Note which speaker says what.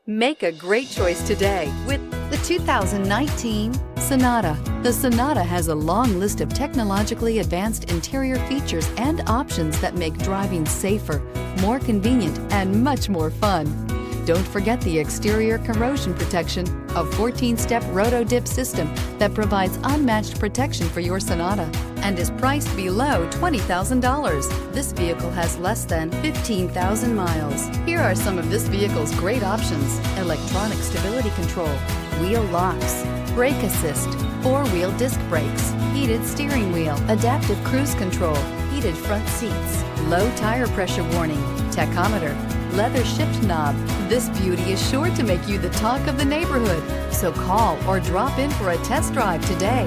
Speaker 1: Make a great choice today with the 2019 Sonata. The Sonata has a long list of technologically advanced interior features and options that make driving safer, more convenient, and much more fun. Don't forget the exterior corrosion protection, a 14-step roto-dip system that provides unmatched protection for your Sonata and is priced below $20,000. This vehicle has less than 15,000 miles. Here are some of this vehicle's great options: electronic stability control, wheel locks, brake assist, four-wheel disc brakes, heated steering wheel, adaptive cruise control, heated front seats, low tire pressure warning, tachometer, leather shift knob. This beauty is sure to make you the talk of the neighborhood. So call or drop in for a test drive today.